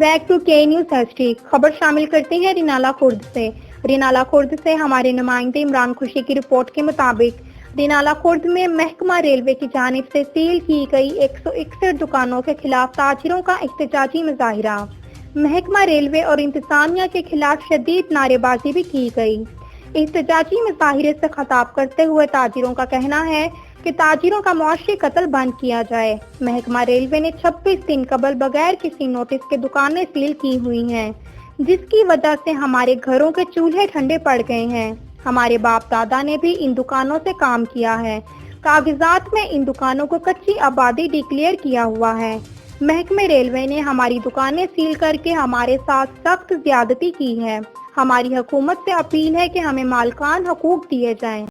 Back to کے news history خبر شامل کرتے ہیں رینالہ خورد سے۔ رینالہ خورد سے ہمارے نمائندے عمران خوشی کی رپورٹ کے مطابق رینالہ خورد میں محکمہ ریلوے کی جانب سے سیل کی گئی 161 دکانوں کے خلاف تاجروں کا احتجاجی مظاہرہ۔ محکمہ ریلوے اور انتظامیہ کے خلاف شدید نعرے بازی بھی کی گئی۔ احتجاجی مظاہرے سے خطاب کرتے ہوئے تاجروں کا کہنا ہے کہ تاجروں کا معاشی قتل بند کیا جائے۔ محکمہ ریلوے نے 26 دن قبل بغیر کسی نوٹس کے دکانیں سیل کی ہوئی ہیں، جس کی وجہ سے ہمارے گھروں کے چولہے ٹھنڈے پڑ گئے ہیں۔ ہمارے باپ دادا نے بھی ان دکانوں سے کام کیا ہے۔ کاغذات میں ان دکانوں کو کچی آبادی ڈکلیئر کیا ہوا ہے۔ محکمہ ریلوے نے ہماری دکانیں سیل کر کے ہمارے ساتھ سخت زیادتی کی ہے۔ ہماری حکومت سے اپیل ہے کہ ہمیں مالکان حقوق دیے جائیں۔